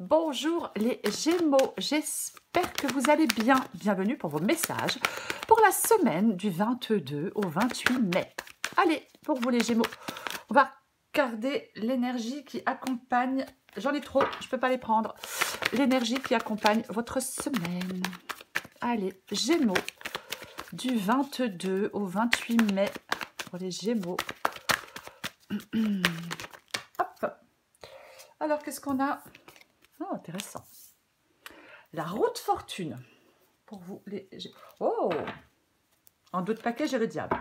Bonjour les Gémeaux, j'espère que vous allez bien. Bienvenue pour vos messages pour la semaine du 22 au 28 mai. Allez, pour vous les Gémeaux, on va regarder l'énergie qui accompagne, j'en ai trop, je ne peux pas les prendre, l'énergie qui accompagne votre semaine. Allez, Gémeaux, du 22 au 28 mai pour les Gémeaux. Hop. Alors, qu'est-ce qu'on a? Oh, intéressant. La route fortune. Pour vous, les... Oh! En dos de paquet, j'ai le diable.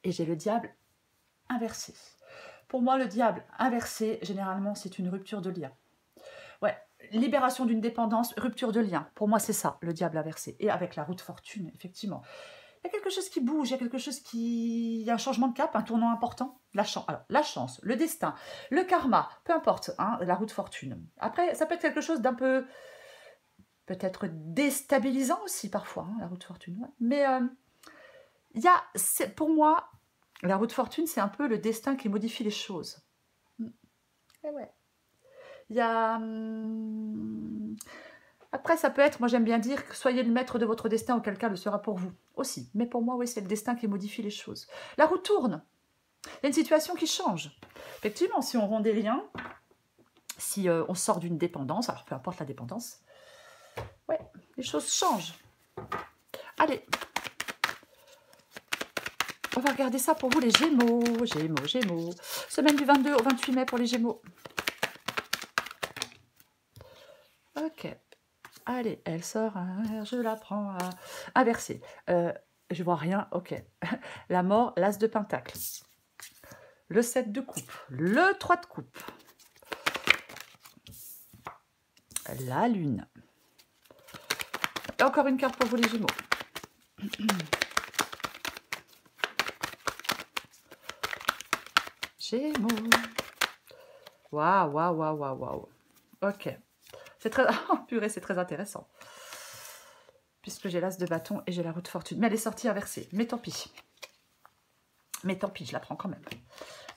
Et j'ai le diable inversé. Pour moi, le diable inversé, généralement, c'est une rupture de lien. Ouais, libération d'une dépendance, rupture de lien. Pour moi, c'est ça, le diable inversé. Et avec la route fortune, effectivement. Il y a quelque chose qui bouge, il y a quelque chose qui... Il y a un changement de cap, un tournant important. Alors, la chance, le destin, le karma, peu importe, hein, la route fortune. Après, ça peut être quelque chose d'un peu... peut-être déstabilisant aussi parfois, hein, la route fortune. Ouais. Mais il y a, pour moi, la route fortune, c'est un peu le destin qui modifie les choses. Et ouais. Il y a... Après, ça peut être, moi j'aime bien dire, que soyez le maître de votre destin, auquel cas le sera pour vous aussi. Mais pour moi, oui, c'est le destin qui modifie les choses. La roue tourne. Il y a une situation qui change. Effectivement, si on rompt des liens, si on sort d'une dépendance, alors peu importe la dépendance, ouais, les choses changent. Allez, on va regarder ça pour vous les Gémeaux. Gémeaux, Gémeaux. Semaine du 22 au 28 mai pour les Gémeaux. Ok. Allez, elle sort, je la prends inversée. Je vois rien, ok. La mort, l'as de pentacle. Le 7 de coupe. Le 3 de coupe. La lune. Et encore une carte pour vous les Gémeaux. Gémeaux. Waouh, waouh, waouh, waouh, waouh. Ok. C'est très... Oh, purée, c'est très intéressant. Puisque j'ai l'as de bâton et j'ai la roue de fortune. Mais elle est sortie inversée. Mais tant pis. Mais tant pis, je la prends quand même.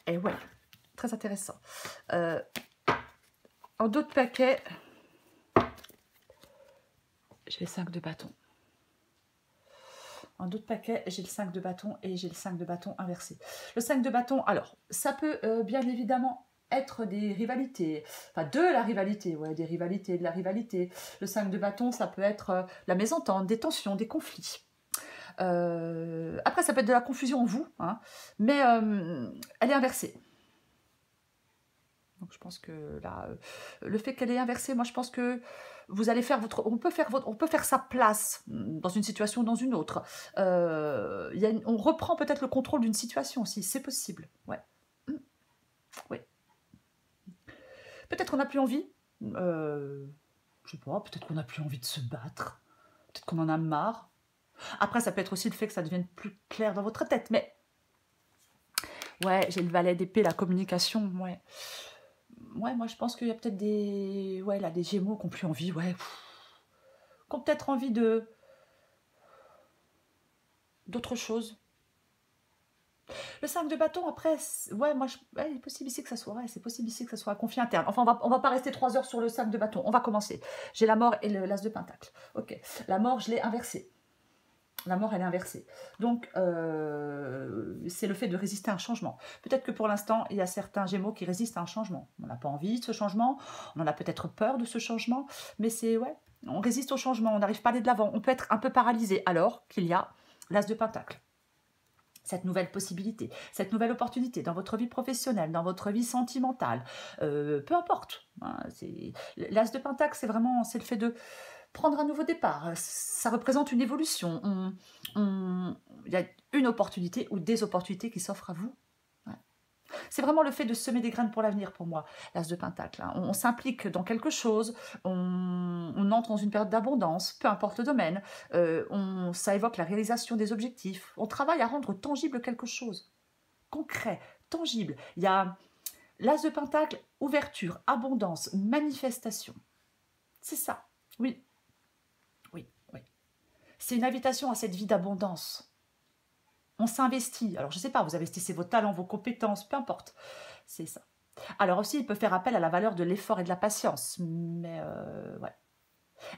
Et ouais, très intéressant. En dos de paquet, j'ai les 5 de bâton. En dos de paquet, j'ai le 5 de bâton et j'ai le 5 de bâton inversé. Le 5 de bâton, alors, ça peut bien évidemment être des rivalités, enfin de la rivalité, ouais, des rivalités, de la rivalité. Le 5 de bâton, ça peut être la mésentente, des tensions, des conflits. Après, ça peut être de la confusion en vous, hein, mais elle est inversée. Donc je pense que là, le fait qu'elle est inversée, moi je pense que vous allez faire votre... On peut faire sa place dans une situation ou dans une autre. On reprend peut-être le contrôle d'une situation aussi, c'est possible. Ouais. Oui. Peut-être qu'on n'a plus envie. Je sais pas, peut-être qu'on n'a plus envie de se battre. Peut-être qu'on en a marre. Après, ça peut être aussi le fait que ça devienne plus clair dans votre tête, mais... Ouais, j'ai le valet d'épée, la communication, ouais. Ouais, moi je pense qu'il y a peut-être des... Ouais, là, des Gémeaux qui n'ont plus envie, ouais. Qui ont peut-être envie de... d'autre chose. Le 5 de bâton, après, ouais, moi, ouais, il est possible ici que ça soit, ouais, c'est possible ici que ça soit un conflit interne. Enfin, on va pas rester 3 heures sur le 5 de bâton. On va commencer. J'ai la mort et l'as de pentacle. Ok. La mort, je l'ai inversée. La mort, elle est inversée. Donc, c'est le fait de résister à un changement. Peut-être que pour l'instant, il y a certains Gémeaux qui résistent à un changement. On n'a pas envie de ce changement, on en a peut-être peur de ce changement, mais c'est, ouais, on résiste au changement, on n'arrive pas à aller de l'avant. On peut être un peu paralysé alors qu'il y a l'as de pentacle. Cette nouvelle possibilité, cette nouvelle opportunité dans votre vie professionnelle, dans votre vie sentimentale, peu importe. Hein, l'as de pentacle, c'est vraiment, c'est le fait de prendre un nouveau départ. Ça représente une évolution. Il y a une opportunité ou des opportunités qui s'offrent à vous. Ouais. C'est vraiment le fait de semer des graines pour l'avenir pour moi, l'as de pentacle. Hein. On s'implique dans quelque chose, on entre dans une période d'abondance, peu importe le domaine. Ça évoque la réalisation des objectifs. On travaille à rendre tangible quelque chose, concret, tangible. Il y a l'as de pentacle, ouverture, abondance, manifestation. C'est ça, oui. Oui, oui. C'est une invitation à cette vie d'abondance. On s'investit. Alors, je ne sais pas, vous investissez vos talents, vos compétences, peu importe. C'est ça. Alors aussi, il peut faire appel à la valeur de l'effort et de la patience. Mais ouais.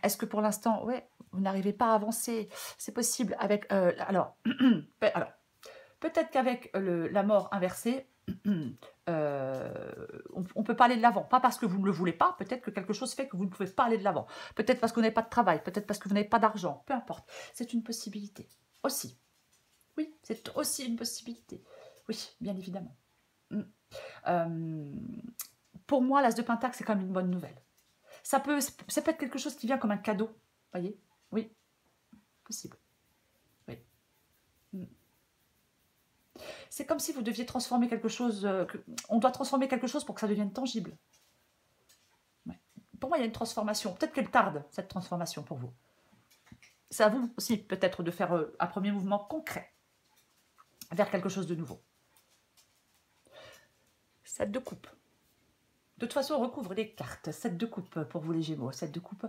Est-ce que pour l'instant, ouais, vous n'arrivez pas à avancer? C'est possible avec... alors, alors peut-être qu'avec la mort inversée, on peut pas aller de l'avant. Pas parce que vous ne le voulez pas, peut-être que quelque chose fait que vous ne pouvez pas aller de l'avant. Peut-être parce que vous n'avez pas de travail, peut-être parce que vous n'avez pas d'argent, peu importe. C'est une possibilité. Aussi. Oui, c'est aussi une possibilité. Oui, bien évidemment. Mm. Euh, pour moi, l'As de Pentacle, c'est quand même une bonne nouvelle. Ça peut être quelque chose qui vient comme un cadeau, voyez? Oui, possible. Oui. Mm. C'est comme si vous deviez transformer quelque chose, on doit transformer quelque chose pour que ça devienne tangible. Ouais. Pour moi, il y a une transformation. Peut-être qu'elle tarde, cette transformation, pour vous. C'est à vous aussi, peut-être, de faire un premier mouvement concret vers quelque chose de nouveau. 7 de coupe. De toute façon, on recouvre les cartes. 7 de coupe pour vous les Gémeaux. 7 de coupe,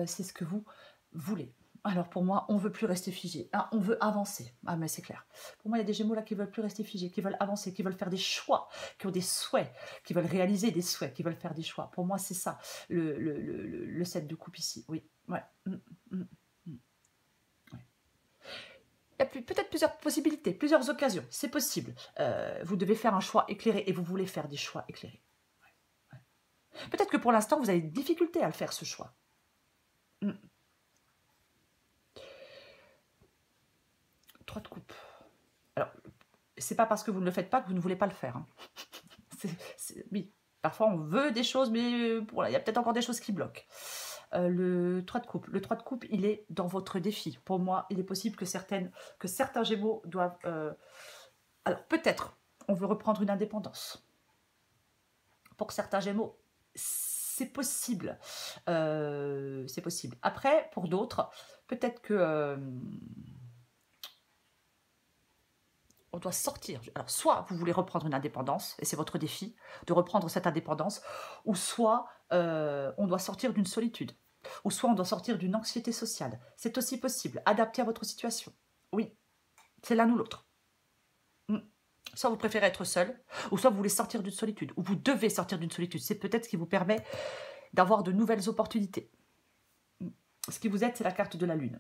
c'est ce que vous voulez. Alors pour moi, on ne veut plus rester figé. Ah, on veut avancer. Ah mais c'est clair. Pour moi, il y a des Gémeaux là qui ne veulent plus rester figés, qui veulent avancer, qui veulent faire des choix, qui ont des souhaits, qui veulent réaliser des souhaits, qui veulent faire des choix. Pour moi, c'est ça, le 7 de coupe ici. Oui, ouais. Ouais. Il y a peut-être plusieurs possibilités, plusieurs occasions. C'est possible. Vous devez faire un choix éclairé et vous voulez faire des choix éclairés. Peut-être que pour l'instant, vous avez des difficultés à le faire, ce choix. 3 de coupe. Alors, c'est pas parce que vous ne le faites pas que vous ne voulez pas le faire. Hein. Oui, parfois on veut des choses, mais voilà, il y a peut-être encore des choses qui bloquent. Le 3 de coupe. Le 3 de coupe, il est dans votre défi. Pour moi, il est possible que certains Gémeaux doivent... Alors, peut-être, on veut reprendre une indépendance. Pour certains Gémeaux, c'est possible. C'est possible. Après, pour d'autres, peut-être que... on doit sortir. Alors, soit vous voulez reprendre une indépendance, et c'est votre défi de reprendre cette indépendance, ou soit on doit sortir d'une solitude, ou soit on doit sortir d'une anxiété sociale. C'est aussi possible, adapté à votre situation. Oui, c'est l'un ou l'autre. Soit vous préférez être seul, ou soit vous voulez sortir d'une solitude, ou vous devez sortir d'une solitude. C'est peut-être ce qui vous permet d'avoir de nouvelles opportunités. Ce qui vous aide, c'est la carte de la Lune.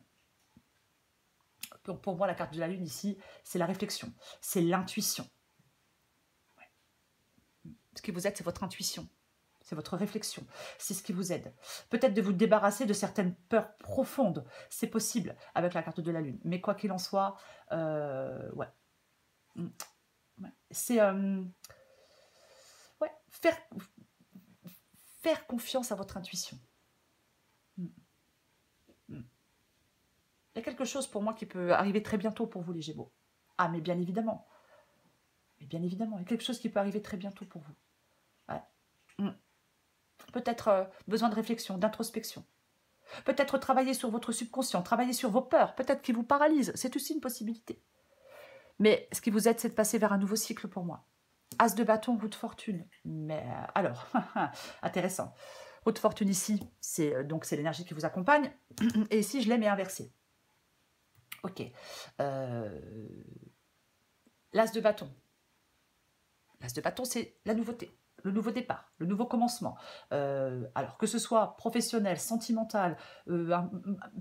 Pour moi, la carte de la Lune ici, c'est la réflexion, c'est l'intuition. Ce qui vous aide, c'est votre intuition, c'est votre réflexion, c'est ce qui vous aide. Peut-être de vous débarrasser de certaines peurs profondes, c'est possible avec la carte de la Lune. Mais quoi qu'il en soit, ouais. C'est ouais, faire confiance à votre intuition. Il y a quelque chose pour moi qui peut arriver très bientôt pour vous, les Gémeaux. Ah, mais bien évidemment. Mais bien évidemment, il y a quelque chose qui peut arriver très bientôt pour vous. Ouais. Peut-être besoin de réflexion, d'introspection. Peut-être travailler sur votre subconscient, travailler sur vos peurs, peut-être qui vous paralysent. C'est aussi une possibilité. Mais ce qui vous aide, c'est de passer vers un nouveau cycle pour moi. As de bâton, roue de fortune. Mais alors, intéressant. Roue de fortune ici, c'est l'énergie qui vous accompagne. Et ici, je l'ai mais inversée. Ok. L'as de bâton. L'as de bâton, c'est la nouveauté, le nouveau départ, le nouveau commencement. Alors que ce soit professionnel, sentimental, peu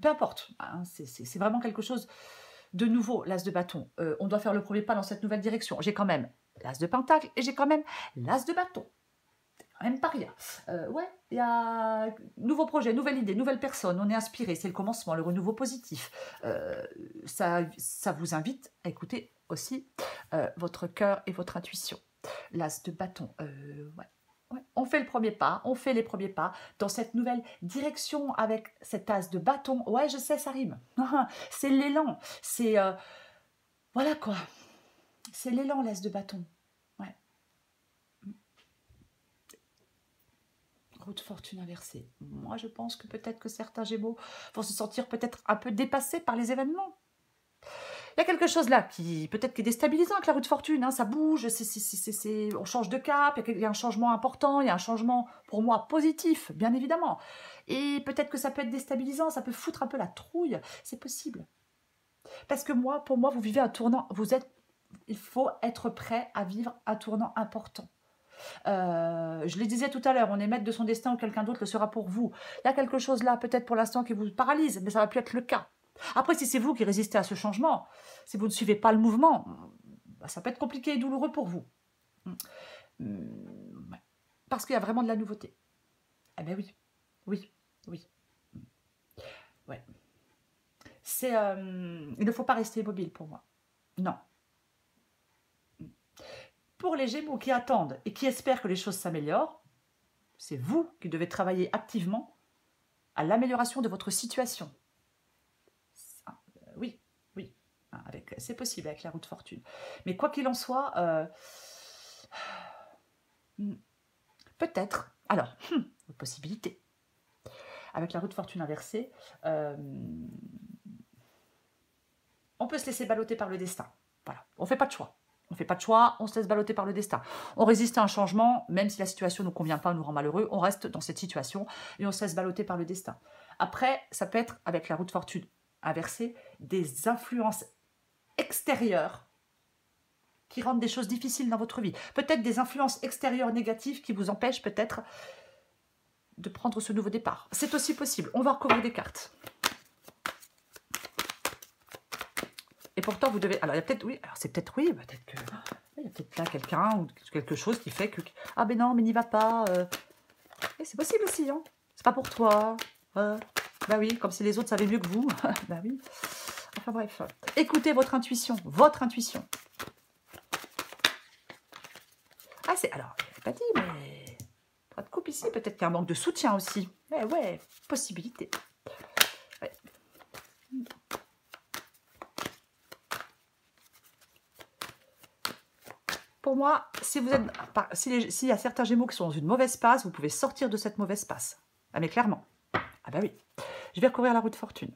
importe. Hein, c'est vraiment quelque chose de nouveau, l'as de bâton. On doit faire le premier pas dans cette nouvelle direction. J'ai quand même l'as de pentacle et j'ai quand même l'as de bâton. Quand même pas rien. Ouais, il y a nouveau projet, nouvelle idée, nouvelle personne, on est inspiré, c'est le commencement, le renouveau positif. Ça vous invite à écouter aussi votre cœur et votre intuition. L'as de bâton, ouais. Ouais. On fait le premier pas, on fait les premiers pas dans cette nouvelle direction avec cet as de bâton. Ouais, je sais, ça rime. C'est l'élan, c'est... voilà quoi. C'est l'élan, l'as de bâton. Ouais. Roue de fortune inversée. Moi, je pense que peut-être que certains Gémeaux vont se sentir peut-être un peu dépassés par les événements. Il y a quelque chose là qui peut-être qui est déstabilisant avec la roue de fortune. Hein, ça bouge, on change de cap, il y a un changement important, il y a un changement pour moi positif, bien évidemment. Et peut-être que ça peut être déstabilisant, ça peut foutre un peu la trouille. C'est possible. Parce que pour moi, vous vivez un tournant. Il faut être prêt à vivre un tournant important. Je le disais tout à l'heure, on est maître de son destin ou quelqu'un d'autre le sera pour vous. Il y a quelque chose là, peut-être pour l'instant, qui vous paralyse, mais ça va plus être le cas. Après, si c'est vous qui résistez à ce changement, si vous ne suivez pas le mouvement, bah, ça peut être compliqué et douloureux pour vous. Ouais. Parce qu'il y a vraiment de la nouveauté. Eh bien oui, oui, oui. Ouais. Il ne faut pas rester immobile pour moi. Non. Pour les Gémeaux qui attendent et qui espèrent que les choses s'améliorent, c'est vous qui devez travailler activement à l'amélioration de votre situation. Oui, oui, c'est possible avec la roue de fortune. Mais quoi qu'il en soit, peut-être, alors, possibilité. Avec la roue de fortune inversée, on peut se laisser balloter par le destin. Voilà, on ne fait pas de choix. On ne fait pas de choix, on se laisse balloter par le destin. On résiste à un changement, même si la situation ne nous convient pas, nous rend malheureux, on reste dans cette situation et on se laisse balloter par le destin. Après, ça peut être, avec la roue de fortune inversée, des influences extérieures qui rendent des choses difficiles dans votre vie. Peut-être des influences extérieures négatives qui vous empêchent peut-être de prendre ce nouveau départ. C'est aussi possible. On va recouvrir des cartes. Et pourtant, vous devez... Alors, il y a peut-être... Oui, alors c'est peut-être... Oui, peut-être que... Il y a peut-être là quelqu'un ou quelque chose qui fait que... Ah, ben non, mais n'y va pas. C'est possible aussi, hein. C'est pas pour toi. Bah oui, comme si les autres savaient mieux que vous. Bah oui. Enfin bref. Écoutez votre intuition. Votre intuition. Ah, c'est... Alors, je l'ai pas dit, mais... Pas de coupe ici. Peut-être qu'il y a un manque de soutien aussi. Ouais, possibilité. Ouais. Pour moi, si vous êtes, s'il y a certains Gémeaux qui sont dans une mauvaise passe, vous pouvez sortir de cette mauvaise passe. Ah mais clairement. Ah bah oui. Je vais recouvrir la roue de fortune.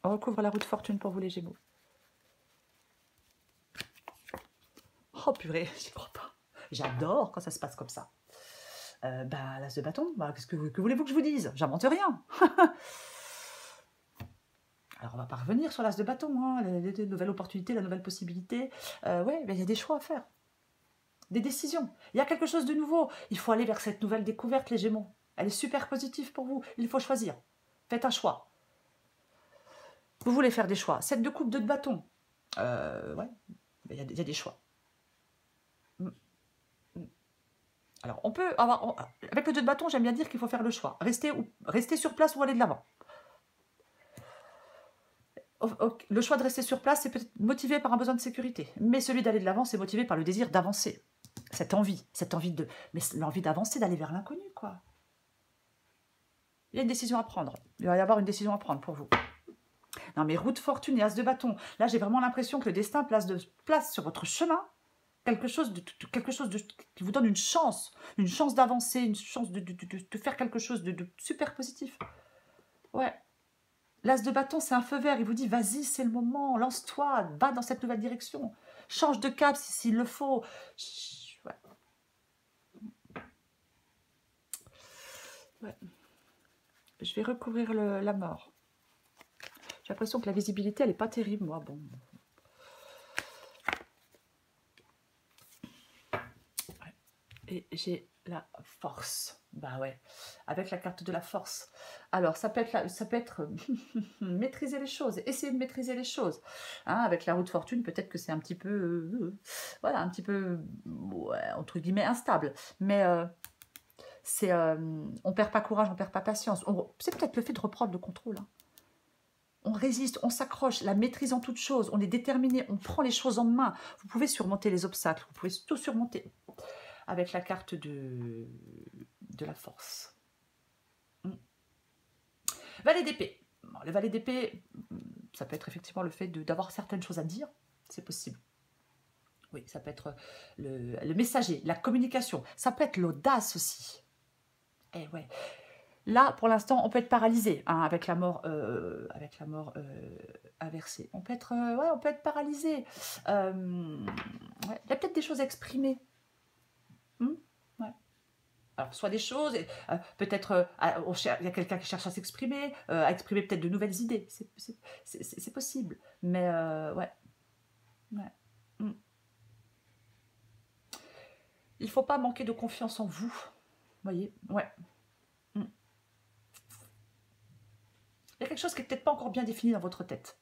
On recouvre la roue de fortune pour vous les Gémeaux. Oh purée, j'y crois pas. J'adore quand ça se passe comme ça. L'as de bâton, qu'est-ce que voulez-vous que je vous dise? J'invente rien. Alors, on va pas revenir sur l'as de bâton, hein, les nouvelles opportunités, la nouvelle possibilité. Ouais, il y a des choix à faire. Des décisions. Il y a quelque chose de nouveau. Il faut aller vers cette nouvelle découverte, les Gémeaux. Elle est super positive pour vous. Il faut choisir. Faites un choix. Vous voulez faire des choix. 7 de coupe, 2 de bâton. Ouais, il y a des choix. Alors, on peut avoir... avec le 2 de bâton, j'aime bien dire qu'il faut faire le choix. Rester sur place ou aller de l'avant. Le choix de rester sur place, c'est peut-être motivé par un besoin de sécurité. Mais celui d'aller de l'avant, c'est motivé par le désir d'avancer. Cette envie de... Mais l'envie d'avancer, d'aller vers l'inconnu, quoi. Il y a une décision à prendre. Il va y avoir une décision à prendre pour vous. Non, mais roue de fortune et as de bâton. Là, j'ai vraiment l'impression que le destin place sur votre chemin quelque chose qui vous donne une chance d'avancer, une chance de faire quelque chose de super positif. Ouais. L'as de bâton, c'est un feu vert. Il vous dit, vas-y, c'est le moment, lance-toi, va dans cette nouvelle direction. Change de cap s'il le faut. Ouais. Ouais. Je vais recouvrir la mort. J'ai l'impression que la visibilité, elle n'est pas terrible, moi. Bon. Ouais. Et j'ai la force. Bah ouais, avec la carte de la force. Alors, ça peut être maîtriser les choses, essayer de maîtriser les choses. Hein, avec la roue de fortune, peut-être que c'est un petit peu, voilà, un petit peu, ouais, entre guillemets, instable. Mais on perd pas courage, on perd pas patience. C'est peut-être le fait de reprendre le contrôle. Hein. On résiste, on s'accroche, la maîtrise en toute chose, on est déterminé, on prend les choses en main. Vous pouvez surmonter les obstacles, vous pouvez tout surmonter. Avec la carte de la force. Valet d'épée. Bon, le valet d'épée, ça peut être effectivement le fait d'avoir certaines choses à dire, c'est possible. Oui, ça peut être le messager, la communication, ça peut être l'audace aussi. Eh ouais. Là, pour l'instant, on peut être paralysé hein, avec la mort inversée. On peut être, on peut être paralysé. Ouais. Il y a peut-être des choses à exprimer. Ouais. Alors, soit des choses, peut-être il y a quelqu'un qui cherche à s'exprimer, à exprimer peut-être de nouvelles idées. C'est possible. Mais, ouais. Il ne faut pas manquer de confiance en vous. Vous voyez, ouais. Mm. Il y a quelque chose qui n'est peut-être pas encore bien défini dans votre tête.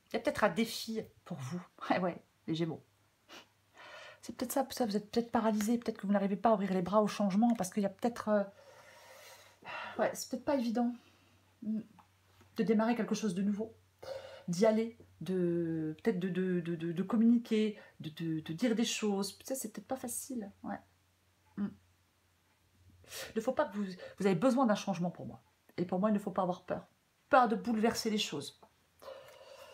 Il y a peut-être un défi pour vous. Ouais, les Gémeaux. C'est peut-être ça, vous êtes peut-être paralysé, peut-être que vous n'arrivez pas à ouvrir les bras au changement, parce qu'il y a peut-être... ouais, c'est peut-être pas évident de démarrer quelque chose de nouveau, d'y aller, peut-être de communiquer, de dire des choses. C'est peut-être pas facile. Ouais. Il ne faut pas que vous avez besoin d'un changement pour moi. Et pour moi, il ne faut pas avoir peur. Peur de bouleverser les choses.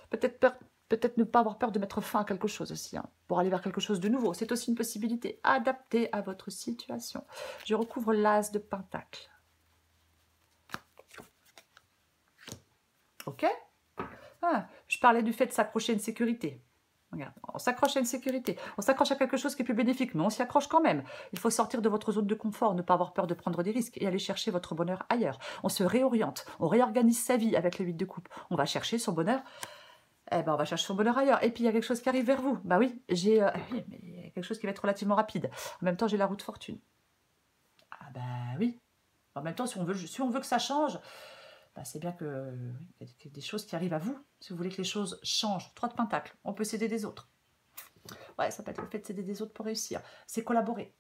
Peut-être ne pas avoir peur de mettre fin à quelque chose aussi, hein, pour aller vers quelque chose de nouveau. C'est aussi une possibilité adaptée à votre situation. Je recouvre l'as de Pentacle. Ok. Je parlais du fait de s'accrocher à une sécurité. Regarde, on s'accroche à une sécurité, on s'accroche à quelque chose qui est plus bénéfique, mais on s'y accroche quand même. Il faut sortir de votre zone de confort, ne pas avoir peur de prendre des risques et aller chercher votre bonheur ailleurs. On se réoriente, on réorganise sa vie avec le 8 de coupe. On va chercher son bonheur, on va chercher son bonheur ailleurs. Et puis il y a quelque chose qui arrive vers vous. Bah oui, oui, mais il y a quelque chose qui va être relativement rapide. En même temps, j'ai la roue de fortune. Ah bah oui. En même temps, si on veut que ça change, c'est bien qu'il y a des choses qui arrivent à vous. Si vous voulez que les choses changent. 3 de Pentacle, on peut s'aider des autres. Ouais, ça peut être le fait de s'aider des autres pour réussir. C'est collaborer.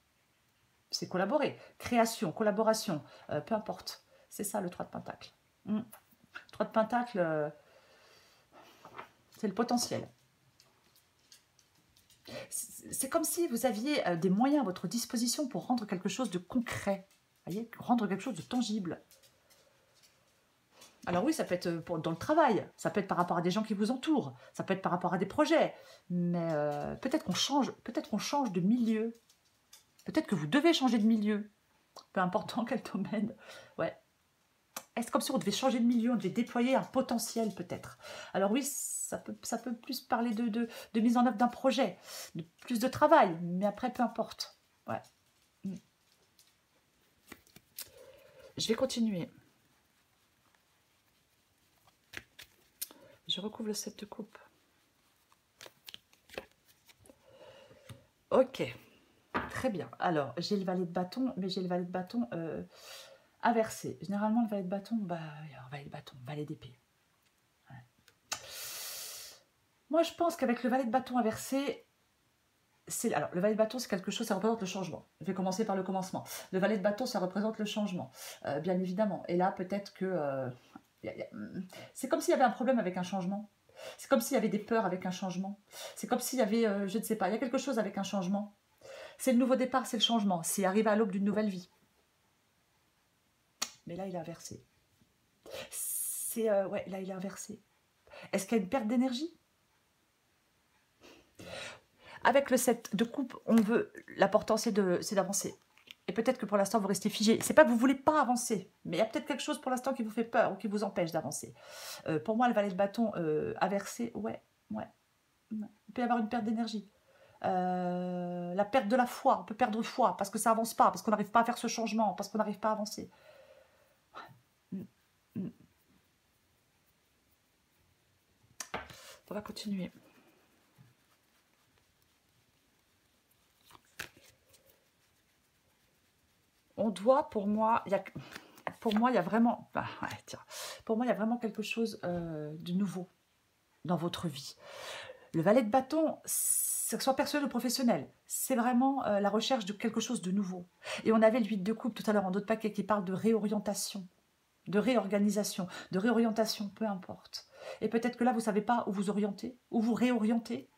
C'est collaborer. Création, collaboration, peu importe. C'est ça le 3 de Pentacle. 3 de Pentacle, c'est le potentiel. C'est comme si vous aviez des moyens à votre disposition pour rendre quelque chose de concret. Vous voyez, rendre quelque chose de tangible. Alors oui, ça peut être dans le travail, ça peut être par rapport à des gens qui vous entourent, ça peut être par rapport à des projets, mais peut-être qu'on change de milieu. Peut-être que vous devez changer de milieu, peu importe dans quel domaine. Ouais. Est-ce comme si on devait changer de milieu, on devait déployer un potentiel peut-être. Alors oui, ça peut plus parler de mise en œuvre d'un projet, de plus de travail, mais après, peu importe. Ouais. Je vais continuer. Je recouvre le 7 de coupe. Ok, très bien. Alors, j'ai le valet de bâton, mais j'ai le valet de bâton inversé. Généralement, le valet de bâton, valet d'épée. Ouais. Moi, je pense qu'avec le valet de bâton inversé, alors, le valet de bâton, c'est quelque chose, ça représente le changement. Je vais commencer par le commencement. Le valet de bâton, ça représente le changement, bien évidemment. Et là, peut-être que... c'est comme s'il y avait un problème avec un changement. C'est comme s'il y avait des peurs avec un changement. C'est comme s'il y avait, je ne sais pas, il y a quelque chose avec un changement. C'est le nouveau départ, c'est le changement. C'est arriver à l'aube d'une nouvelle vie. Mais là, il est inversé. Ouais, là, il est inversé. Est-ce qu'il y a une perte d'énergie? Avec le 7 de coupe, on veut... L'important, c'est d'avancer. Et peut-être que pour l'instant, vous restez figé. C'est pas que vous ne voulez pas avancer, mais il y a peut-être quelque chose pour l'instant qui vous fait peur ou qui vous empêche d'avancer. Pour moi, le valet de bâton inversé, ouais. Il peut y avoir une perte d'énergie. La perte de la foi, on peut perdre foi parce que ça avance pas, parce qu'on n'arrive pas à faire ce changement, parce qu'on n'arrive pas à avancer. On va continuer. On doit, pour moi, il y a vraiment, pour moi, il y a vraiment quelque chose de nouveau dans votre vie. Le valet de bâton, que ce soit personnel ou professionnel, c'est vraiment la recherche de quelque chose de nouveau. Et on avait le 8 de coupe tout à l'heure en d'autres paquets qui parle de réorientation, de réorganisation, de réorientation, peu importe. Et peut-être que là, vous ne savez pas où vous orienter, où vous réorientez,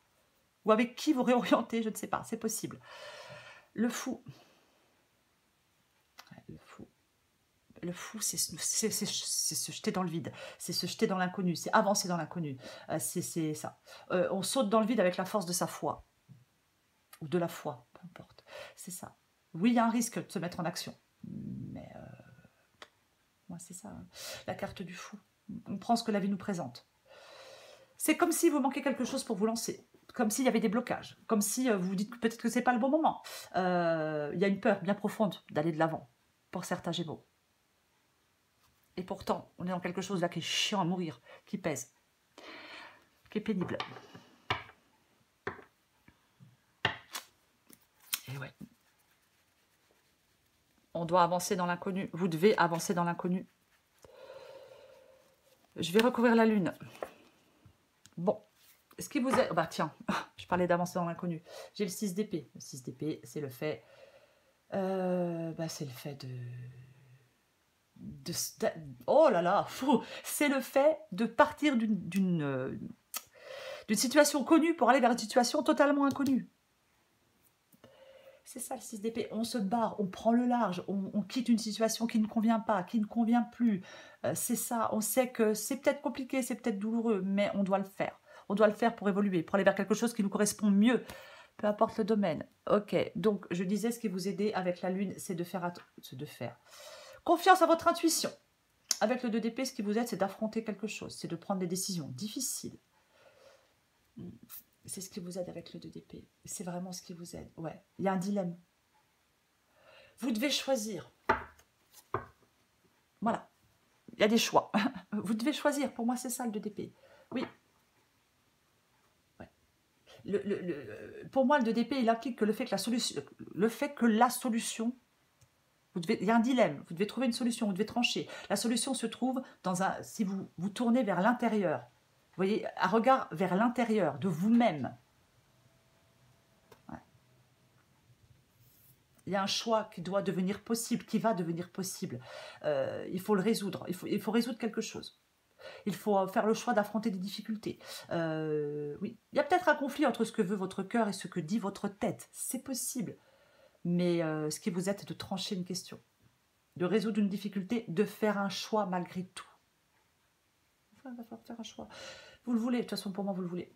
ou avec qui vous réorientez, je ne sais pas, c'est possible. Le fou. Le fou, c'est se jeter dans le vide, c'est se jeter dans l'inconnu, c'est avancer dans l'inconnu. C'est ça. On saute dans le vide avec la force de sa foi. Ou de la foi, peu importe. C'est ça. Oui, il y a un risque de se mettre en action. Mais moi, c'est ça. Hein. La carte du fou. On prend ce que la vie nous présente. C'est comme si vous manquez quelque chose pour vous lancer. Comme s'il y avait des blocages. Comme si vous vous dites que peut-être que ce n'est pas le bon moment. Il y a une peur bien profonde d'aller de l'avant. Pour certains Gémeaux. Et pourtant, on est dans quelque chose là qui est chiant à mourir, qui pèse, qui est pénible. On doit avancer dans l'inconnu. Vous devez avancer dans l'inconnu. Je vais recouvrir la lune. Bon. Ce qui vous est... Bah tiens, je parlais d'avancer dans l'inconnu. J'ai le 6 d'épée. Le 6 d'épée, c'est le fait... c'est le fait oh là là, c'est le fait de partir d'une situation connue pour aller vers une situation totalement inconnue. C'est ça le 6 d'épée, on se barre, on prend le large, on quitte une situation qui ne convient pas, qui ne convient plus. C'est ça, on sait que c'est peut-être compliqué, c'est peut-être douloureux, mais on doit le faire. On doit le faire pour évoluer, pour aller vers quelque chose qui nous correspond mieux, peu importe le domaine. Ok, donc je disais ce qui vous aidait avec la lune, c'est de faire confiance à votre intuition. Avec le 2 d'épée, ce qui vous aide, c'est d'affronter quelque chose, c'est de prendre des décisions difficiles. C'est ce qui vous aide avec le 2 d'épée. C'est vraiment ce qui vous aide. Ouais, il y a un dilemme. Vous devez choisir. Voilà. Il y a des choix. Vous devez choisir. Pour moi, c'est ça le 2 d'épée. Oui. Ouais. Pour moi, le 2 d'épée, il implique que le fait que la solution, il y a un dilemme. Vous devez trouver une solution. Vous devez trancher. La solution se trouve si vous vous tournez vers l'intérieur. Vous voyez, un regard vers l'intérieur de vous-même. Ouais. Il y a un choix qui doit devenir possible, qui va devenir possible. Il faut le résoudre. Il faut résoudre quelque chose. Il faut faire le choix d'affronter des difficultés. Oui. Il y a peut-être un conflit entre ce que veut votre cœur et ce que dit votre tête. C'est possible. Mais ce qui vous aide, c'est de trancher une question, de résoudre une difficulté, de faire un choix malgré tout. Enfin, il va falloir faire un choix. Vous le voulez, de toute façon, pour moi, vous le voulez.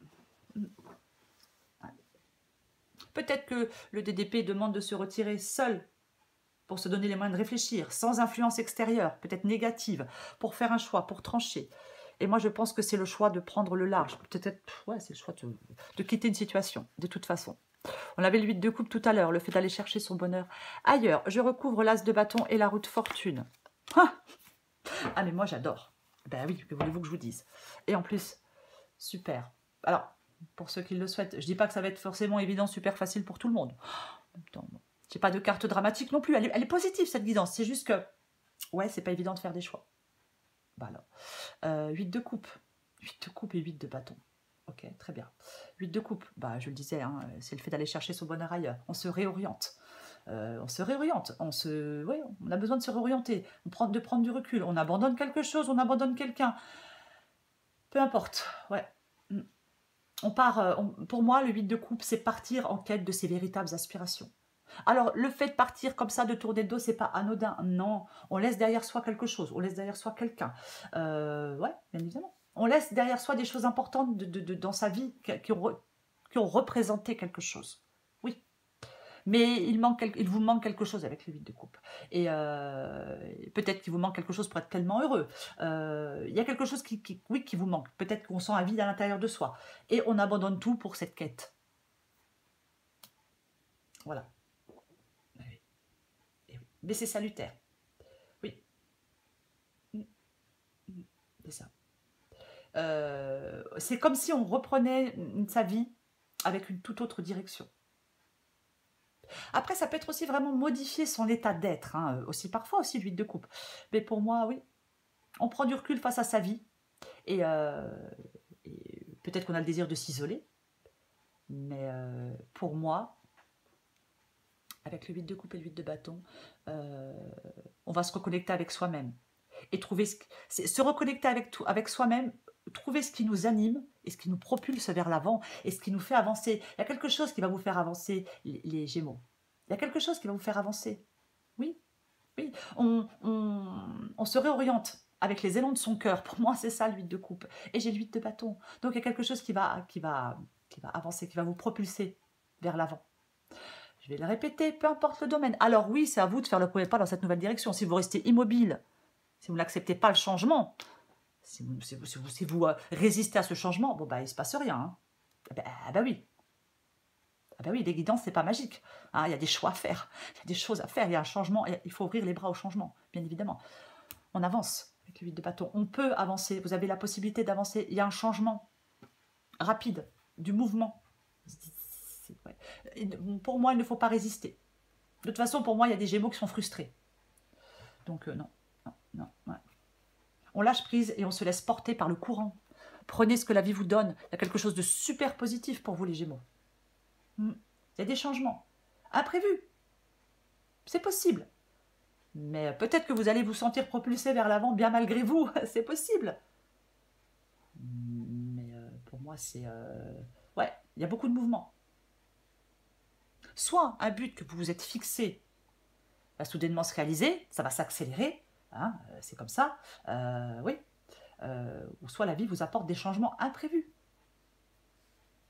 Peut-être que le DDP demande de se retirer seul pour se donner les moyens de réfléchir, sans influence extérieure, peut-être négative, pour faire un choix, pour trancher. Et moi, je pense que c'est le choix de prendre le large. Peut-être, ouais, c'est le choix de quitter une situation, de toute façon. On avait le 8 de coupe tout à l'heure, le fait d'aller chercher son bonheur ailleurs. Je recouvre l'as de bâton et la roue de fortune. Ah, mais moi, j'adore. Ben oui, que voulez-vous que je vous dise? Et en plus, super. Alors, pour ceux qui le souhaitent, je dis pas que ça va être forcément évident, super facile pour tout le monde. En même temps, j'ai pas de carte dramatique non plus. Elle est positive, cette guidance. C'est juste que, ouais, c'est pas évident de faire des choix. Bah alors, 8 de coupe. 8 de coupe et 8 de bâton. Ok, très bien. 8 de coupe, bah, je le disais, hein, c'est le fait d'aller chercher son bonheur ailleurs. On se réoriente. On a besoin de se réorienter, de prendre du recul. On abandonne quelque chose, on abandonne quelqu'un. Peu importe, ouais. On part, pour moi, le 8 de coupe, c'est partir en quête de ses véritables aspirations. Alors, le fait de partir comme ça, de tourner le dos, c'est pas anodin. Non, on laisse derrière soi quelque chose, on laisse derrière soi quelqu'un. Ouais, bien évidemment. On laisse derrière soi des choses importantes dans sa vie qui ont représenté quelque chose. Oui. Mais il vous manque quelque chose avec le 8 de coupe. Et peut-être qu'il vous manque quelque chose pour être tellement heureux. Il y a quelque chose qui vous manque. Peut-être qu'on sent un vide à l'intérieur de soi. Et on abandonne tout pour cette quête. Voilà. Mais c'est salutaire. Oui. C'est ça. C'est comme si on reprenait sa vie avec une toute autre direction. Après, ça peut être aussi vraiment modifier son état d'être, hein, aussi parfois aussi l'huile de coupe. Mais pour moi, oui, on prend du recul face à sa vie et peut-être qu'on a le désir de s'isoler. Mais pour moi, avec le 8 de coupe et le 8 de bâton, on va se reconnecter avec soi-même et trouver se reconnecter avec soi-même, trouver ce qui nous anime et ce qui nous propulse vers l'avant et ce qui nous fait avancer. Il y a quelque chose qui va vous faire avancer, les Gémeaux. Il y a quelque chose qui va vous faire avancer. Oui, oui. On se réoriente avec les élans de son cœur. Pour moi, c'est ça, le 8 de coupe. Et j'ai le 8 de bâton. Donc, il y a quelque chose qui va avancer, qui va vous propulser vers l'avant. Je vais le répéter, peu importe le domaine. Alors oui, c'est à vous de faire le premier pas dans cette nouvelle direction. Si vous restez immobile, si vous n'acceptez pas le changement, si vous résistez à ce changement, bon, bah, il ne se passe rien. Hein. Bah oui. Ah bah oui, les guidances, c'est pas magique. Hein, il y a des choix à faire, il y a des choses à faire, il y a un changement, il faut ouvrir les bras au changement, bien évidemment. On avance avec le 8 de bâton. On peut avancer, vous avez la possibilité d'avancer. Il y a un changement rapide, du mouvement. Ouais. Pour moi, il ne faut pas résister. De toute façon, pour moi, il y a des Gémeaux qui sont frustrés. Donc non, non, non. Ouais. On lâche prise et on se laisse porter par le courant. Prenez ce que la vie vous donne. Il y a quelque chose de super positif pour vous, les Gémeaux. Il y a des changements imprévus. C'est possible. Mais peut-être que vous allez vous sentir propulsé vers l'avant bien malgré vous. C'est possible. Mais pour moi, c'est... Ouais, il y a beaucoup de mouvements. Soit un but que vous vous êtes fixé va soudainement se réaliser, ça va s'accélérer, hein, c'est comme ça, oui. Ou soit la vie vous apporte des changements imprévus,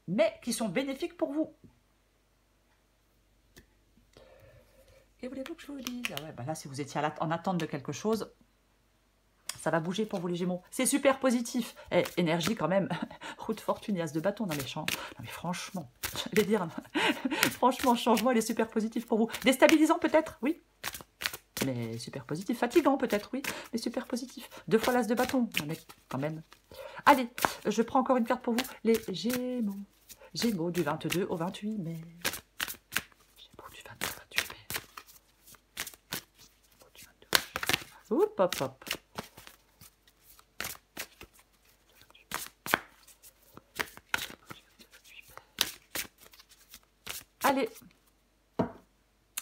mais qui sont bénéfiques pour vous. Et voulez-vous que je vous le dise? Ah ouais, bah là, si vous étiez en attente de quelque chose, ça va bouger pour vous les Gémeaux. C'est super positif. Et énergie quand même. Roue de fortune, as de bâton. Non mais franchement, j'allais dire, franchement, changement, il est super positif pour vous. Déstabilisant peut-être, oui. Mais super positif. Fatigant peut-être, oui. Mais super positif. 2 fois l'as de bâton. Non mais quand même. Allez, je prends encore une carte pour vous. Les Gémeaux. Gémeaux du 22 au 28 mai. Gémeaux du 22 au 28 mai. Gémeaux du 22 au 28 mai. Hop, hop, hop. Allez,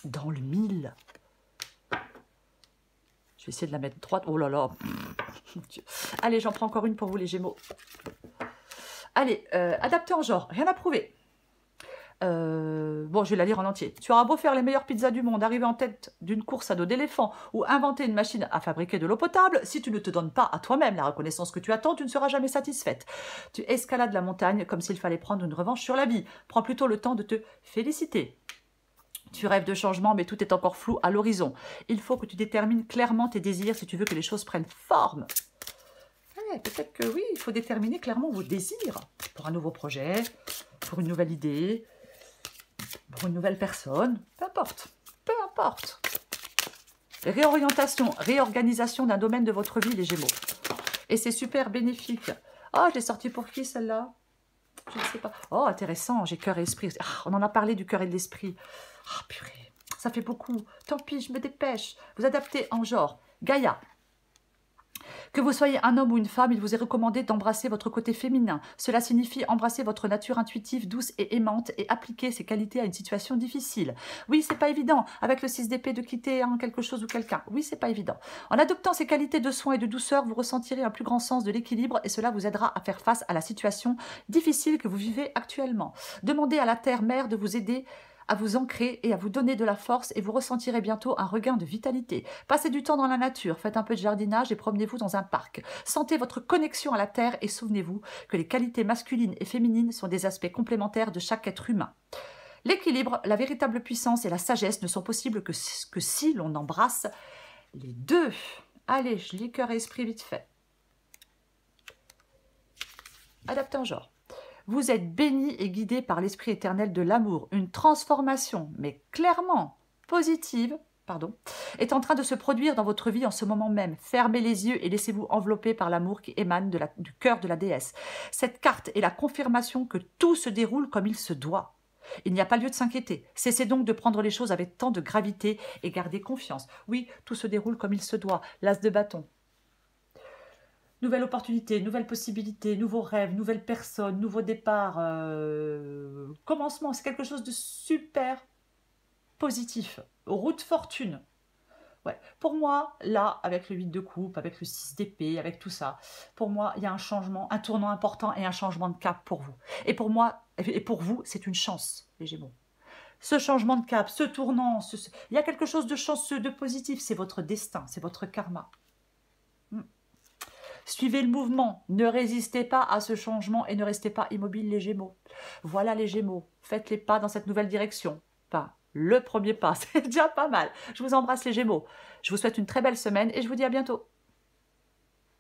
dans le 1000. Je vais essayer de la mettre droite. Oh là là. Allez, j'en prends encore une pour vous, les Gémeaux. Allez, adapté en genre, rien à prouver. Bon, je vais la lire en entier. Tu auras beau faire les meilleures pizzas du monde, arriver en tête d'une course à dos d'éléphant ou inventer une machine à fabriquer de l'eau potable, si tu ne te donnes pas à toi-même la reconnaissance que tu attends, tu ne seras jamais satisfaite. Tu escalades la montagne comme s'il fallait prendre une revanche sur la vie. Prends plutôt le temps de te féliciter. Tu rêves de changement, mais tout est encore flou à l'horizon. Il faut que tu détermines clairement tes désirs si tu veux que les choses prennent forme. Ouais, peut-être que oui, il faut déterminer clairement vos désirs pour un nouveau projet, pour une nouvelle idée, pour une nouvelle personne. Peu importe, peu importe. Réorientation, réorganisation d'un domaine de votre vie, les Gémeaux. Et c'est super bénéfique. Oh, je l'ai sorti pour qui, celle-là? Je ne sais pas. Oh, intéressant, j'ai cœur et esprit. Ah, on en a parlé du cœur et de l'esprit. Ah, purée, ça fait beaucoup. Tant pis, je me dépêche. Vous adaptez en genre. Gaïa. Que vous soyez un homme ou une femme, il vous est recommandé d'embrasser votre côté féminin. Cela signifie embrasser votre nature intuitive, douce et aimante et appliquer ces qualités à une situation difficile. Oui, c'est pas évident, avec le 6 d'épée, de quitter quelque chose ou quelqu'un. Oui, c'est pas évident. En adoptant ces qualités de soin et de douceur, vous ressentirez un plus grand sens de l'équilibre et cela vous aidera à faire face à la situation difficile que vous vivez actuellement. Demandez à la Terre-Mère de vous aider à vous ancrer et à vous donner de la force et vous ressentirez bientôt un regain de vitalité. Passez du temps dans la nature, faites un peu de jardinage et promenez-vous dans un parc. Sentez votre connexion à la terre et souvenez-vous que les qualités masculines et féminines sont des aspects complémentaires de chaque être humain. L'équilibre, la véritable puissance et la sagesse ne sont possibles que si l'on embrasse les deux. Allez, je lis cœur et esprit vite fait. Adapté en genre. Vous êtes béni et guidé par l'esprit éternel de l'amour. Une transformation, mais clairement positive, est en train de se produire dans votre vie en ce moment même. Fermez les yeux et laissez-vous envelopper par l'amour qui émane du cœur de la déesse. Cette carte est la confirmation que tout se déroule comme il se doit. Il n'y a pas lieu de s'inquiéter. Cessez donc de prendre les choses avec tant de gravité et gardez confiance. Oui, tout se déroule comme il se doit. L'as de bâton. Nouvelle opportunité, nouvelle possibilité, nouveaux rêves, nouvelle personne, nouveau départ, commencement. C'est quelque chose de super positif. Roue de fortune. Ouais. Pour moi, là, avec le 8 de coupe, avec le 6 d'épée, avec tout ça, pour moi, il y a un changement, un tournant important et un changement de cap pour vous. Et pour moi, et pour vous, c'est une chance, les Gémeaux. Ce changement de cap, ce tournant, il y a quelque chose de chanceux, de positif. C'est votre destin, c'est votre karma. Suivez le mouvement, ne résistez pas à ce changement et ne restez pas immobile les Gémeaux. Voilà les Gémeaux, faites les pas dans cette nouvelle direction. Enfin, le premier pas, c'est déjà pas mal. Je vous embrasse les Gémeaux. Je vous souhaite une très belle semaine et je vous dis à bientôt.